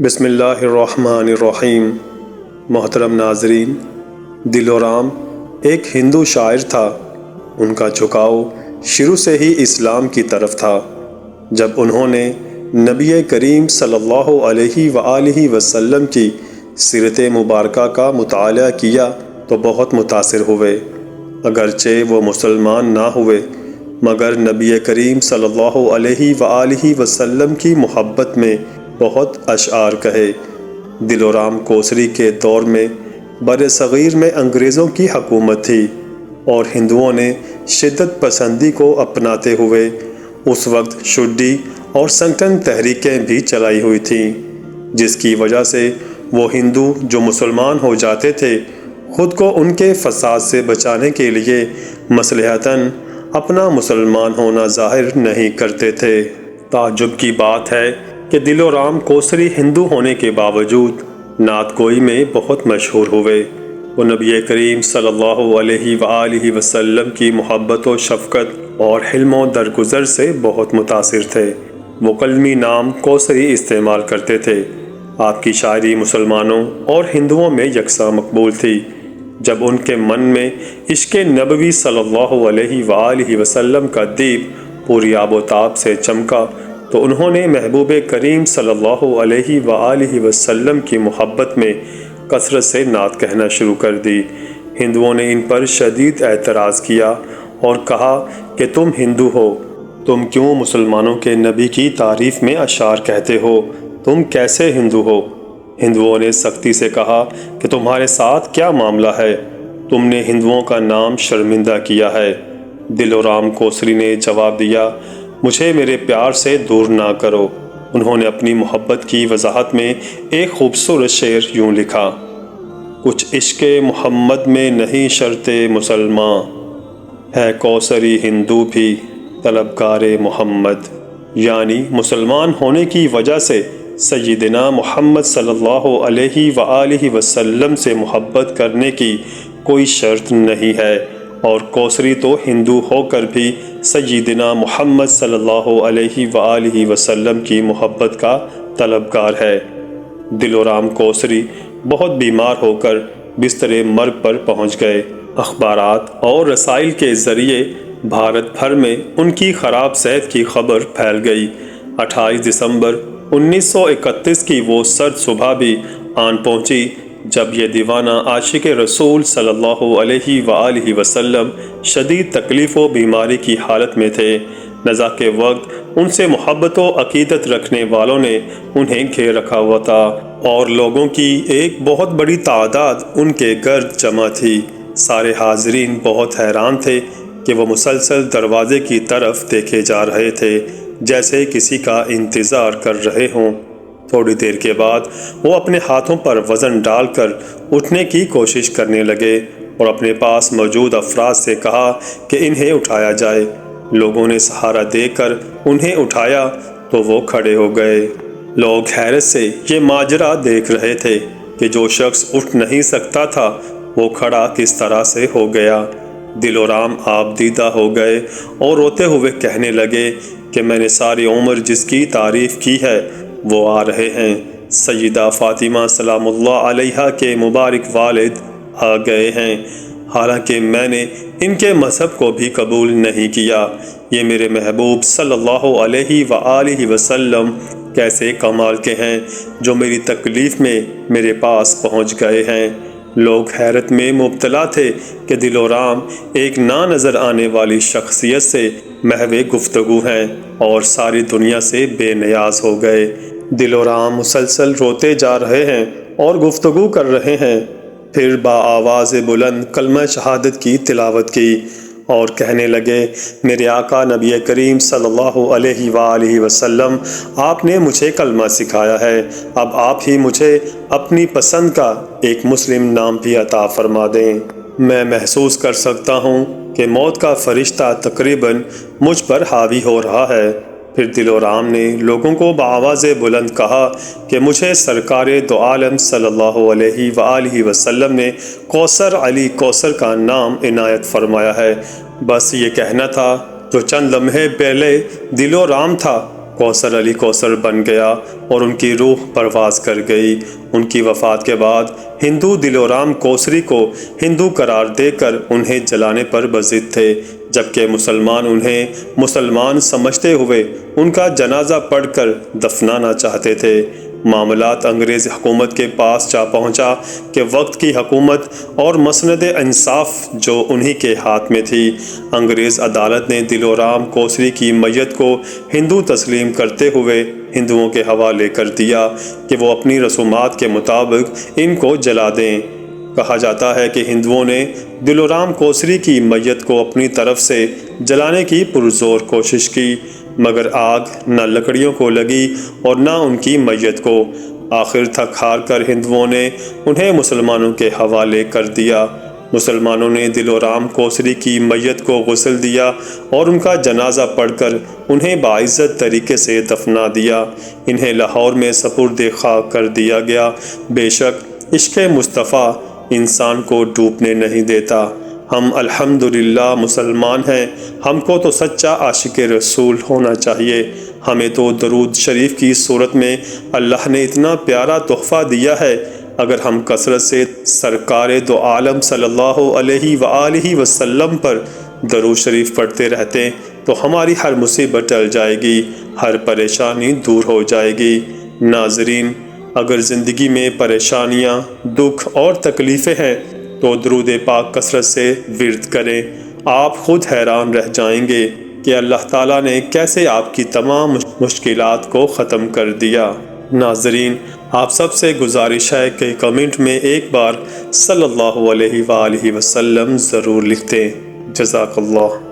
بسم اللہ الرحمن الرحیم۔ محترم ناظرین، دلورام ایک ہندو شاعر تھا۔ ان کا جھکاؤ شروع سے ہی اسلام کی طرف تھا۔ جب انہوں نے نبی کریم صلی اللہ علیہ وآلہ وسلم کی سیرت مبارکہ کا مطالعہ کیا تو بہت متاثر ہوئے۔ اگرچہ وہ مسلمان نہ ہوئے مگر نبی کریم صلی اللہ علیہ وآلہ وسلم کی محبت میں بہت اشعار کہے۔ دلورام کوسری کے دور میں برصغیر میں انگریزوں کی حکومت تھی اور ہندوؤں نے شدت پسندی کو اپناتے ہوئے اس وقت شڈی اور سنگٹن تحریکیں بھی چلائی ہوئی تھیں، جس کی وجہ سے وہ ہندو جو مسلمان ہو جاتے تھے خود کو ان کے فساد سے بچانے کے لیے مصلحتاً اپنا مسلمان ہونا ظاہر نہیں کرتے تھے۔ تعجب کی بات ہے کہ دلورام کوسری ہندو ہونے کے باوجود نعت گوئی میں بہت مشہور ہوئے۔ وہ نبی کریم صلی اللہ علیہ وآلہ وسلم کی محبت و شفقت اور حلم و درگزر سے بہت متاثر تھے۔ وہ کلمی نام کوسری استعمال کرتے تھے۔ آپ کی شاعری مسلمانوں اور ہندوؤں میں یکساں مقبول تھی۔ جب ان کے من میں عشق نبوی صلی اللہ علیہ وآلہ وسلم کا دیپ پوری آب و تاب سے چمکا تو انہوں نے محبوب کریم صلی اللہ علیہ وآلہ وسلم کی محبت میں کثرت سے نعت کہنا شروع کر دی۔ ہندوؤں نے ان پر شدید اعتراض کیا اور کہا کہ تم ہندو ہو، تم کیوں مسلمانوں کے نبی کی تعریف میں اشعار کہتے ہو؟ تم کیسے ہندو ہو؟ ہندوؤں نے سختی سے کہا کہ تمہارے ساتھ کیا معاملہ ہے؟ تم نے ہندوؤں کا نام شرمندہ کیا ہے۔ دلورام کوسری نے جواب دیا، مجھے میرے پیار سے دور نہ کرو۔ انہوں نے اپنی محبت کی وضاحت میں ایک خوبصورت شعر یوں لکھا، کچھ عشق محمد میں نہیں شرط مسلمان، ہے کوثری ہندو بھی طلبگار محمد۔ یعنی مسلمان ہونے کی وجہ سے سیدنا محمد صلی اللہ علیہ وآلہ وسلم سے محبت کرنے کی کوئی شرط نہیں ہے، اور کوسری تو ہندو ہو کر بھی سیدنا محمد صلی اللہ علیہ وآلہ وسلم کی محبت کا طلبگار ہے۔ دلورام کوسری بہت بیمار ہو کر بستر مرگ پر پہنچ گئے۔ اخبارات اور رسائل کے ذریعے بھارت بھر میں ان کی خراب صحت کی خبر پھیل گئی۔ 28 دسمبر 1931 کی وہ سرد صبح بھی آن پہنچی جب یہ دیوانہ عاشق رسول صلی اللہ علیہ وآلہ وسلم شدید تکلیف و بیماری کی حالت میں تھے۔ نزا کے وقت ان سے محبت و عقیدت رکھنے والوں نے انہیں گھیر رکھا ہوا تھا اور لوگوں کی ایک بہت بڑی تعداد ان کے گرد جمع تھی۔ سارے حاضرین بہت حیران تھے کہ وہ مسلسل دروازے کی طرف دیکھے جا رہے تھے، جیسے کسی کا انتظار کر رہے ہوں۔ تھوڑی دیر کے بعد وہ اپنے ہاتھوں پر وزن ڈال کر اٹھنے کی کوشش کرنے لگے اور اپنے پاس موجود افراد سے کہا کہ انہیں اٹھایا جائے۔ لوگوں نے سہارا دے کر انہیں اٹھایا تو وہ کھڑے ہو گئے۔ لوگ حیرت سے یہ ماجرا دیکھ رہے تھے کہ جو شخص اٹھ نہیں سکتا تھا وہ کھڑا کس طرح سے ہو گیا۔ دلورام آپ دیدہ ہو گئے اور روتے ہوئے کہنے لگے کہ میں نے ساری عمر جس کی تعریف کی ہے وہ آ رہے ہیں۔ سیدہ فاطمہ سلام اللہ علیہا کے مبارک والد آ گئے ہیں۔ حالانکہ میں نے ان کے مذہب کو بھی قبول نہیں کیا، یہ میرے محبوب صلی اللہ علیہ وآلہ وسلم کیسے کمال کے ہیں جو میری تکلیف میں میرے پاس پہنچ گئے ہیں۔ لوگ حیرت میں مبتلا تھے کہ دلورام ایک نہ نظر آنے والی شخصیت سے محو گفتگو ہیں اور ساری دنیا سے بے نیاز ہو گئے۔ دلورام مسلسل روتے جا رہے ہیں اور گفتگو کر رہے ہیں، پھر بآواز بلند کلمہ شہادت کی تلاوت کی اور کہنے لگے، میرے آقا نبی کریم صلی اللہ علیہ وآلہ وسلم، آپ نے مجھے کلمہ سکھایا ہے، اب آپ ہی مجھے اپنی پسند کا ایک مسلم نام بھی عطا فرما دیں۔ میں محسوس کر سکتا ہوں کہ موت کا فرشتہ تقریباً مجھ پر حاوی ہو رہا ہے۔ پھر دلورام نے لوگوں کو بآواز بلند کہا کہ مجھے سرکار دو عالم صلی اللہ علیہ وآلہ وسلم نے کوثر علی کوثر کا نام عنایت فرمایا ہے۔ بس یہ کہنا تھا۔ جو چند لمحے پہلے دلورام تھا کوثر علی کوثر بن گیا اور ان کی روح پرواز کر گئی۔ ان کی وفات کے بعد ہندو دلورام کوسری کو ہندو قرار دے کر انہیں جلانے پر بضد تھے، جبکہ مسلمان انہیں مسلمان سمجھتے ہوئے ان کا جنازہ پڑھ کر دفنانا چاہتے تھے۔ معاملات انگریز حکومت کے پاس جا پہنچا کہ وقت کی حکومت اور مسند انصاف جو انہی کے ہاتھ میں تھی۔ انگریز عدالت نے دلورام کوسری کی میت کو ہندو تسلیم کرتے ہوئے ہندوؤں کے حوالے کر دیا کہ وہ اپنی رسومات کے مطابق ان کو جلا دیں۔ کہا جاتا ہے کہ ہندوؤں نے دلورام کوسری کی میت کو اپنی طرف سے جلانے کی پرزور کوشش کی، مگر آگ نہ لکڑیوں کو لگی اور نہ ان کی میت کو۔ آخر تھک ہار کر ہندوؤں نے انہیں مسلمانوں کے حوالے کر دیا۔ مسلمانوں نے دلورام کوسری کی میت کو غسل دیا اور ان کا جنازہ پڑھ کر انہیں باعزت طریقے سے دفنا دیا۔ انہیں لاہور میں سپرد خاک کر دیا گیا۔ بے شک عشق مصطفیٰ انسان کو ڈوبنے نہیں دیتا۔ ہم الحمدللہ مسلمان ہیں، ہم کو تو سچا عاشق رسول ہونا چاہیے۔ ہمیں تو درود شریف کی صورت میں اللہ نے اتنا پیارا تحفہ دیا ہے، اگر ہم کثرت سے سرکار دو عالم صلی اللہ علیہ وآلہ وسلم پر درود شریف پڑھتے رہتے تو ہماری ہر مصیبت ٹل جائے گی، ہر پریشانی دور ہو جائے گی۔ ناظرین، اگر زندگی میں پریشانیاں، دکھ اور تکلیفیں ہیں تو درود پاک کثرت سے ورد کریں۔ آپ خود حیران رہ جائیں گے کہ اللہ تعالیٰ نے کیسے آپ کی تمام مشکلات کو ختم کر دیا۔ ناظرین، آپ سب سے گزارش ہے کہ کمنٹ میں ایک بار صلی اللہ علیہ وآلہ وسلم ضرور لکھتے۔ جزاک اللہ۔